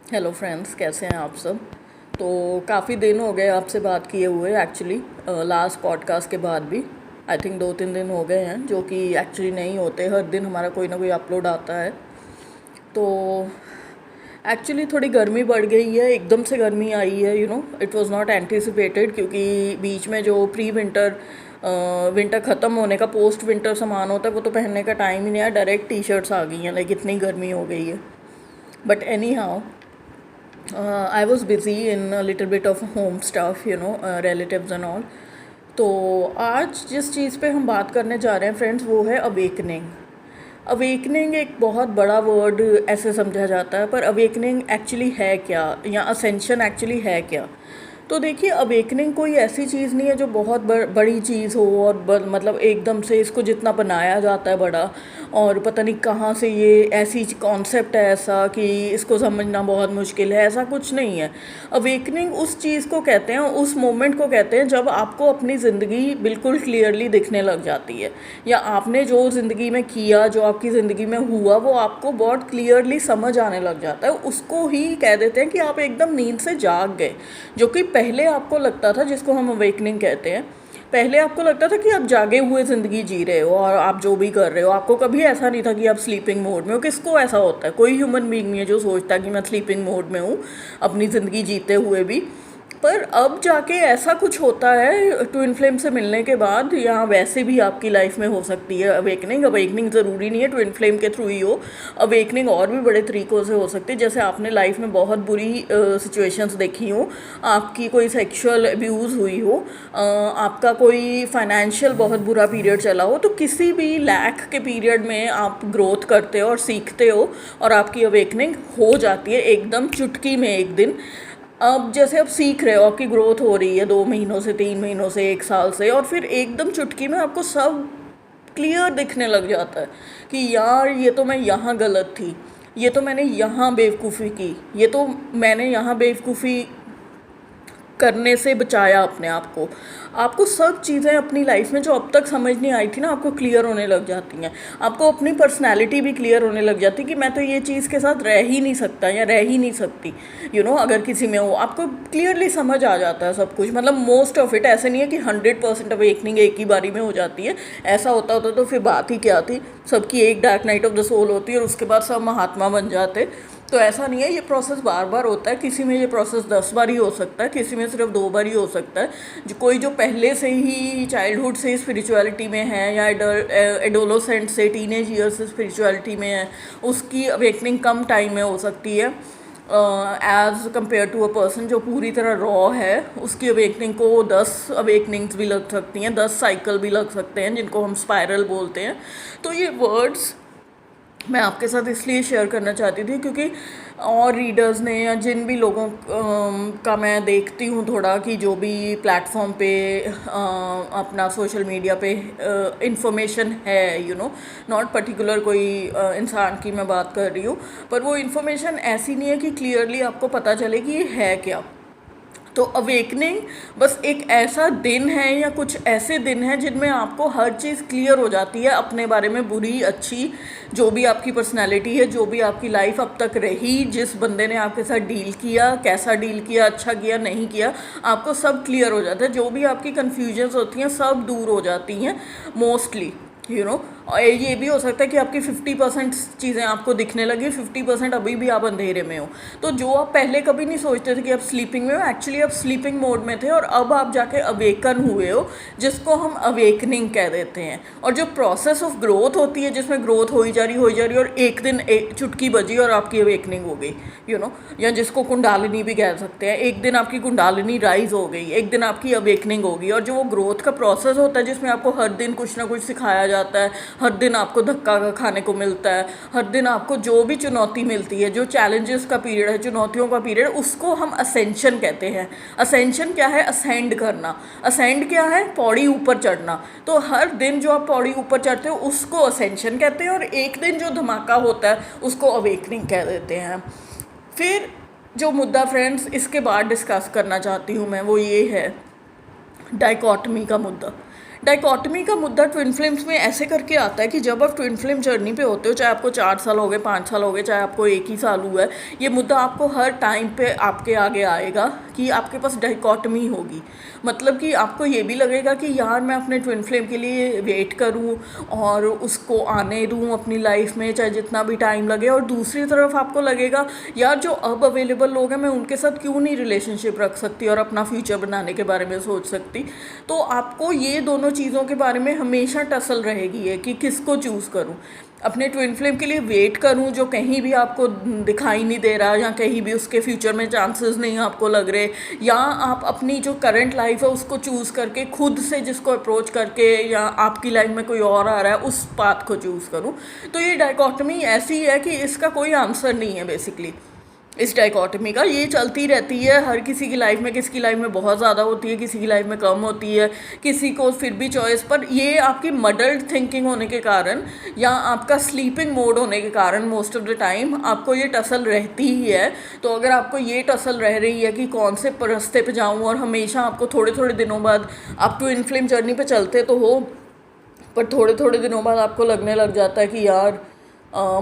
Hello friends, कैसे हैं आप सब। तो काफ़ी दिन हो गए आपसे बात किए हुए एक्चुअली। लास्ट पॉडकास्ट के बाद भी आई थिंक 2-3 दिन हो गए हैं, जो कि एक्चुअली नहीं होते। हर दिन हमारा कोई ना कोई अपलोड आता है। तो एक्चुअली थोड़ी गर्मी बढ़ गई है, एकदम से गर्मी आई है। इट वाज नॉट एंटिसिपेटेड, क्योंकि बीच में जो प्री विंटर विंटर ख़त्म होने का पोस्ट विंटर सामान होता है वो तो पहनने का टाइम ही नहीं है। डायरेक्ट टी शर्ट्स आ गई हैं, लाइक इतनी गर्मी हो गई है। But any how, I was busy in a little bit of home stuff, relatives and all. तो आज जिस चीज़ पे हम बात करने जा रहे हैं फ्रेंड्स, वो है अवेकनिंग। अवेकनिंग एक बहुत बड़ा वर्ड ऐसे समझा जाता है, पर अवेकनिंग एक्चुअली है क्या, या असेंशन एक्चुअली है क्या। तो देखिए, अवेकनिंग कोई ऐसी चीज़ नहीं है जो बहुत बड़ी चीज़ हो और मतलब एकदम से इसको जितना बनाया जाता है बड़ा, और पता नहीं कहाँ से ये ऐसी कॉन्सेप्ट है ऐसा कि इसको समझना बहुत मुश्किल है। ऐसा कुछ नहीं है। अवेकनिंग उस चीज़ को कहते हैं, उस मोमेंट को कहते हैं जब आपको अपनी ज़िंदगी बिल्कुल क्लियरली दिखने लग जाती है, या आपने जो ज़िंदगी में किया, जो आपकी ज़िंदगी में हुआ, वो आपको बहुत क्लियरली समझ आने लग जाता है। उसको ही कह देते हैं कि आप एकदम नींद से जाग गए। जो कि पहले आपको लगता था, जिसको हम अवेकनिंग कहते हैं, पहले आपको लगता था कि आप जागे हुए ज़िंदगी जी रहे हो और आप जो भी कर रहे हो, आपको कभी ऐसा नहीं था कि आप स्लीपिंग मोड में हो। किसको ऐसा होता है? कोई ह्यूमन बीइंग नहीं है जो सोचता है कि मैं स्लीपिंग मोड में हूँ अपनी ज़िंदगी जीते हुए भी। पर अब जाके ऐसा कुछ होता है ट्विन फ्लेम से मिलने के बाद, या वैसे भी आपकी लाइफ में हो सकती है अवेकनिंग। अवेकनिंग ज़रूरी नहीं है ट्विन फ्लेम के थ्रू ही हो। अवेकनिंग और भी बड़े तरीक़ों से हो सकती है। जैसे आपने लाइफ में बहुत बुरी सिचुएशंस देखी हो, आपकी कोई सेक्सुअल अब्यूज़ हुई हो, आपका कोई फाइनेंशियल बहुत बुरा पीरियड चला हो, तो किसी भी लैक के पीरियड में आप ग्रोथ करते हो और सीखते हो, और आपकी अवेकनिंग हो जाती है एकदम चुटकी में एक दिन। अब जैसे आप सीख रहे हो, आपकी ग्रोथ हो रही है 2 महीनों से, 3 महीनों से, 1 साल से, और फिर एकदम चुटकी में आपको सब क्लियर दिखने लग जाता है कि यार ये तो मैं यहाँ गलत थी, ये तो मैंने यहाँ बेवकूफ़ी की, ये तो मैंने यहाँ बेवकूफ़ी करने से बचाया अपने आप को। आपको सब चीज़ें अपनी लाइफ में जो अब तक समझ नहीं आई थी ना, आपको क्लियर होने लग जाती हैं। आपको अपनी पर्सनैलिटी भी क्लियर होने लग जाती है कि मैं तो ये चीज़ के साथ रह ही नहीं सकता या रह ही नहीं सकती। अगर किसी में हो, आपको क्लियरली समझ आ जाता है सब कुछ। मतलब मोस्ट ऑफ इट, ऐसे नहीं है कि 100% अवेकनिंग एक ही बारी में हो जाती है। ऐसा होता तो फिर बात ही क्या थी। सबकी एक dark night of the soul होती है और उसके बाद सब महात्मा बन जाते। तो ऐसा नहीं है, ये प्रोसेस बार बार होता है। किसी में ये प्रोसेस 10 बार ही हो सकता है, किसी में सिर्फ 2 बार ही हो सकता है। जो पहले से ही चाइल्डहुड से स्पिरिचुअलिटी में है, या एडोलोसेंट से, टीनेज ईयर से स्पिरिचुअलिटी में है, उसकी अवेकनिंग कम टाइम में हो सकती है as compared to a person जो पूरी तरह रॉ है। उसकी अवेकनिंग को 10 अवेकनिंग्स भी लग सकती हैं, 10 साइकिल भी लग सकते हैं, जिनको हम स्पायरल बोलते हैं। तो ये वर्ड्स मैं आपके साथ इसलिए शेयर करना चाहती थी क्योंकि और रीडर्स ने, या जिन भी लोगों का मैं देखती हूँ थोड़ा, कि जो भी प्लेटफॉर्म पे अपना सोशल मीडिया पे इंफॉर्मेशन है, नॉट पर्टिकुलर कोई इंसान की मैं बात कर रही हूँ, पर वो इन्फॉर्मेशन ऐसी नहीं है कि क्लियरली आपको पता चले कि ये है क्या। तो अवेकनिंग बस एक ऐसा दिन है, या कुछ ऐसे दिन हैं जिनमें आपको हर चीज़ क्लियर हो जाती है अपने बारे में, बुरी अच्छी, जो भी आपकी पर्सनैलिटी है, जो भी आपकी लाइफ अब तक रही, जिस बंदे ने आपके साथ डील किया, कैसा डील किया, अच्छा किया, नहीं किया, आपको सब क्लियर हो जाता है। जो भी आपकी कन्फ्यूजन्स होती हैं सब दूर हो जाती हैं मोस्टली। और ये भी हो सकता है कि आपकी 50% चीज़ें आपको दिखने लगी, 50% अभी भी आप अंधेरे में हो। तो जो आप पहले कभी नहीं सोचते थे कि आप स्लीपिंग में हो, एक्चुअली आप स्लीपिंग मोड में थे, और अब आप जाके अवेकन हुए हो, जिसको हम अवेकनिंग कह देते हैं। और जो प्रोसेस ऑफ ग्रोथ होती है, जिसमें ग्रोथ हो ही जा रही, और एक दिन एक चुटकी बजी और आपकी अवेकनिंग हो गई, या जिसको कुंडालिनी भी कह सकते हैं। एक दिन आपकी कुंडालिनी राइज हो गई, एक दिन आपकी अवेकनिंग होगी। और जो वो ग्रोथ का प्रोसेस होता है, जिसमें आपको हर दिन कुछ ना कुछ सिखाया जाता है, हर दिन आपको धक्का खाने को मिलता है, हर दिन आपको जो भी चुनौती मिलती है, जो चैलेंजेस का पीरियड है, चुनौतियों का पीरियड, उसको हम असेंशन कहते हैं। असेंशन क्या है? असेंड करना। असेंड क्या है? पौड़ी ऊपर चढ़ना। तो हर दिन जो आप पौड़ी ऊपर चढ़ते हो उसको असेंशन कहते हैं, और एक दिन जो धमाका होता है उसको अवेकनिंग कह देते हैं। फिर जो मुद्दा फ्रेंड्स इसके बाद डिस्कस करना चाहती हूँ मैं, वो ये है डाइकॉटमी का मुद्दा। डाइकोटमी का मुद्दा ट्विन फ्लेम्स में ऐसे करके आता है कि जब आप ट्विन फ्लेम जर्नी पे होते हो, चाहे आपको 4 साल हो गए, 5 साल हो गए, चाहे आपको 1 ही साल हुआ है, ये मुद्दा आपको हर टाइम पे आपके आगे आएगा कि आपके पास डाइकोटमी होगी। मतलब कि आपको ये भी लगेगा कि यार मैं अपने ट्विन फ्लेम के लिए वेट करूं और उसको आने दूं अपनी लाइफ में, चाहे जितना भी टाइम लगे। और दूसरी तरफ आपको लगेगा यार जो अब अवेलेबल लोग हैं मैं उनके साथ क्यों नहीं रिलेशनशिप रख सकती और अपना फ्यूचर बनाने के बारे में सोच सकती। तो आपको ये दोनों चीज़ों के बारे में हमेशा टसल रहेगी है कि किसको चूज़ करूं। अपने ट्विन फ्लेम के लिए वेट करूं जो कहीं भी आपको दिखाई नहीं दे रहा, या कहीं भी उसके फ्यूचर में चांसेस नहीं आपको लग रहे, या आप अपनी जो करंट लाइफ है उसको चूज़ करके खुद से जिसको अप्रोच करके, या आपकी लाइफ में कोई और आ रहा है उस पाथ को चूज़ करूं। तो ये डाइकोटमी ऐसी है कि इसका कोई आंसर नहीं है बेसिकली। इस डाइकोटमी का ये चलती रहती है हर किसी की लाइफ में, किसी की लाइफ में बहुत ज़्यादा होती है, किसी की लाइफ में कम होती है, किसी को फिर भी चॉइस। पर ये आपकी मडल्ड थिंकिंग होने के कारण या आपका स्लीपिंग मोड होने के कारण मोस्ट ऑफ द टाइम आपको ये टसल रहती ही है। तो अगर आपको ये टसल रह रही है कि कौन से रास्ते पे जाऊँ, और हमेशा आपको थोड़े थोड़े दिनों बाद, आप ट्विन फ्लेम जर्नी पे चलते तो हो, पर थोड़े थोड़े दिनों बाद आपको लगने लग जाता है कि यार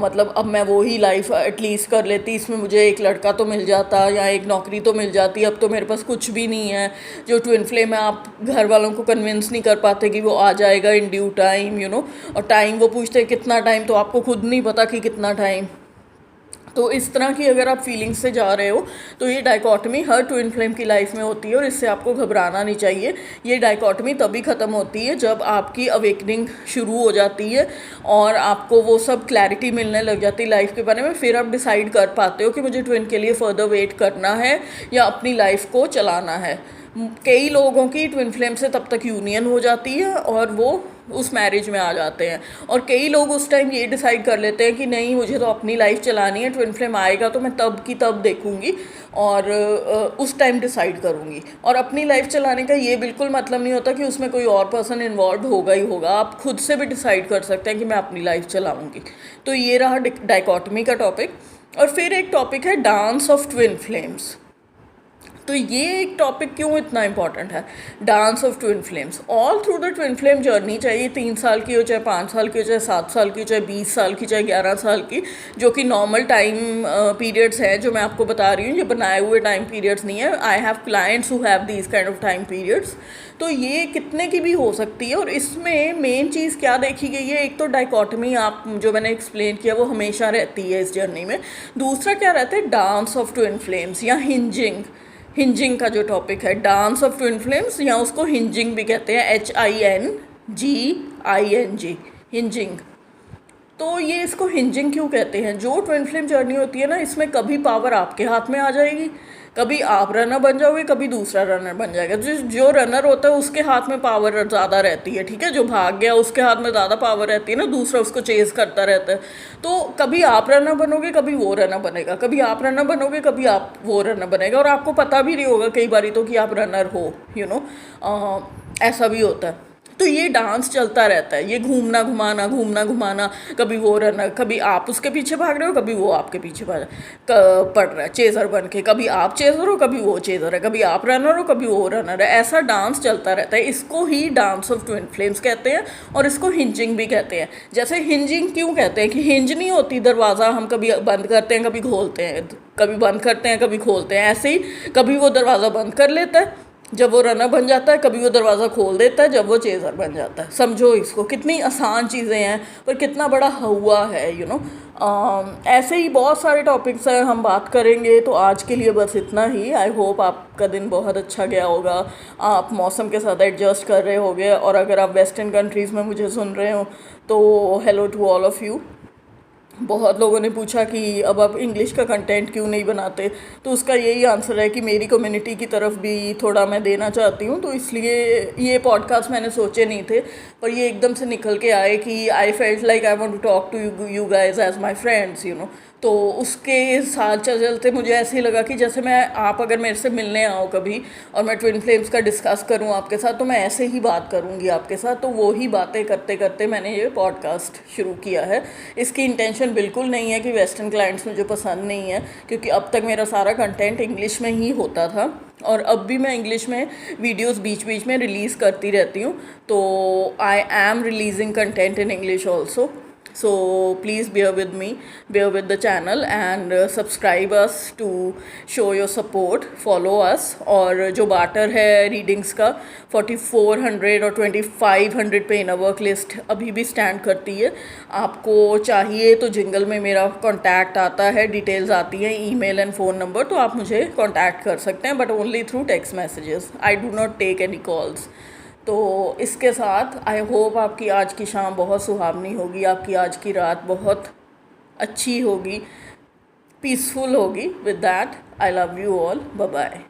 मतलब अब मैं वो ही लाइफ एटलीस्ट कर लेती, इसमें मुझे एक लड़का तो मिल जाता या एक नौकरी तो मिल जाती, अब तो मेरे पास कुछ भी नहीं है। जो ट्विन फ्लेम है आप घर वालों को कन्विंस नहीं कर पाते कि वो आ जाएगा इन ड्यू टाइम, और टाइम वो पूछते हैं कितना टाइम, तो आपको खुद नहीं पता कि कितना टाइम। तो इस तरह की अगर आप फीलिंग्स से जा रहे हो तो ये डाइकोटमी हर ट्विन फ्लेम की लाइफ में होती है, और इससे आपको घबराना नहीं चाहिए। ये डाइकोटमी तभी ख़त्म होती है जब आपकी अवेकनिंग शुरू हो जाती है और आपको वो सब क्लैरिटी मिलने लग जाती है लाइफ के बारे में। फिर आप डिसाइड कर पाते हो कि मुझे ट्विन के लिए फ़र्दर वेट करना है या अपनी लाइफ को चलाना है। कई लोगों की ट्विन फ्लेम से तब तक यूनियन हो जाती है और वो उस मैरिज में आ जाते हैं, और कई लोग उस टाइम ये डिसाइड कर लेते हैं कि नहीं मुझे तो अपनी लाइफ चलानी है, ट्विन फ्लेम आएगा तो मैं तब की तब देखूंगी और उस टाइम डिसाइड करूंगी। और अपनी लाइफ चलाने का ये बिल्कुल मतलब नहीं होता कि उसमें कोई और पर्सन इन्वॉल्व होगा ही होगा, आप खुद से भी डिसाइड कर सकते हैं कि मैं अपनी लाइफ चलाऊंगी। तो ये रहा डाइकोटमी का टॉपिक। और फिर एक टॉपिक है डांस ऑफ ट्विन फ्लेम्स। तो ये एक टॉपिक क्यों इतना इंपॉर्टेंट है, dance of twin flames. All through the twin flame journey, चाहे ये 3 साल की हो, चाहे 5 साल की हो, चाहे 7 साल की, चाहे 20 साल की, चाहे 11 साल की, जो कि नॉर्मल टाइम पीरियड्स हैं जो मैं आपको बता रही हूँ, ये बनाए हुए टाइम पीरियड्स नहीं है। I have clients who have these kind of time periods. तो ये कितने की भी हो सकती है, और इसमें मेन चीज़ क्या देखी गई है, एक तो डाइकोटमी आप जो मैंने एक्सप्लेन किया वो हमेशा रहती है इस जर्नी में। दूसरा क्या रहता है, डांस ऑफ ट्विन फ्लेम्स या हिंजिंग। हिंजिंग का जो टॉपिक है, डांस ऑफ ट्विन फ्लेम्स, या उसको हिंजिंग भी कहते हैं, HINGING, हिंजिंग। तो ये इसको हिंजिंग क्यों कहते हैं, जो ट्विन फ्लेम जर्नी होती है ना, इसमें कभी पावर आपके हाथ में आ जाएगी, कभी आप रनर बन जाओगे, कभी दूसरा रनर बन जाएगा। जो रनर होता है उसके हाथ में पावर ज़्यादा रहती है, ठीक है, जो भाग गया उसके हाथ में ज़्यादा पावर रहती है ना, दूसरा उसको चेज़ करता रहता है। तो कभी आप रनर बनोगे, कभी वो रनर बनेगा, कभी आप रनर बनोगे, कभी आप वो रनर बनेगा, और आपको पता भी नहीं होगा कई बारी तो कि आप रनर हो, ऐसा भी होता है। तो ये डांस चलता रहता है, ये घूमना घुमाना, कभी वो रनर, कभी आप उसके पीछे भाग रहे हो, कभी वो आपके पीछे पड़ रहा है चेज़र बन के, कभी आप चेज़र हो, कभी वो चेज़र है, कभी आप रनर हो, कभी वो रनर है। ऐसा डांस चलता रहता है, इसको ही डांस ऑफ ट्विन फ्लेम्स कहते हैं, और इसको हिंजिंग भी कहते हैं। जैसे हिंजिंग क्यों कहते हैं कि हिंज नहीं होती दरवाज़ा, हम कभी बंद करते हैं कभी खोलते हैं, कभी बंद करते हैं कभी खोलते हैं, ऐसे ही कभी वो दरवाज़ा बंद कर लेता है जब वो रनर बन जाता है, कभी वो दरवाज़ा खोल देता है जब वो चेज़र बन जाता है। समझो इसको, कितनी आसान चीज़ें हैं पर कितना बड़ा हुआ है, ऐसे ही बहुत सारे टॉपिक्स हैं, हम बात करेंगे। तो आज के लिए बस इतना ही। आई होप आपका दिन बहुत अच्छा गया होगा, आप मौसम के साथ एडजस्ट कर रहे होगे, और अगर आप वेस्टर्न कंट्रीज़ में मुझे सुन रहे हो तो hello to all of you. बहुत लोगों ने पूछा कि अब आप इंग्लिश का कंटेंट क्यों नहीं बनाते, तो उसका यही आंसर है कि मेरी कम्युनिटी की तरफ भी थोड़ा मैं देना चाहती हूँ, तो इसलिए ये पॉडकास्ट मैंने सोचे नहीं थे, पर ये एकदम से निकल के आए कि I felt like I want to talk to you guys as my friends, तो उसके साथ चलते मुझे ऐसे ही लगा कि जैसे आप अगर मेरे से मिलने आओ कभी और मैं ट्विन फ्लेम्स का डिस्कस करूं आपके साथ, तो मैं ऐसे ही बात करूंगी आपके साथ। तो वो ही बातें करते करते मैंने ये पॉडकास्ट शुरू किया है। इसकी इंटेंशन बिल्कुल नहीं है कि वेस्टर्न क्लाइंट्स मुझे पसंद नहीं है, क्योंकि अब तक मेरा सारा कंटेंट इंग्लिश में ही होता था और अब भी मैं इंग्लिश में वीडियोस बीच बीच में रिलीज़ करती रहती हूँ, तो I am releasing content in English also. So please bear with the channel and subscribe us to show your support, follow us. और जो बाटर है रीडिंग्स का 4400 और 2500 पे इन वर्क लिस्ट अभी भी स्टैंड करती है. आपको चाहिए तो जिंगल में मेरा कॉन्टैक्ट आता है, डिटेल्स आती हैं, ईमेल एंड फ़ोन नंबर, तो आप मुझे कॉन्टैक्ट कर सकते हैं, but only through text messages. I do not take any calls. तो इसके साथ आई होप आपकी आज की शाम बहुत सुहावनी होगी, आपकी आज की रात बहुत अच्छी होगी, पीसफुल होगी. With that I love you all. Bye bye.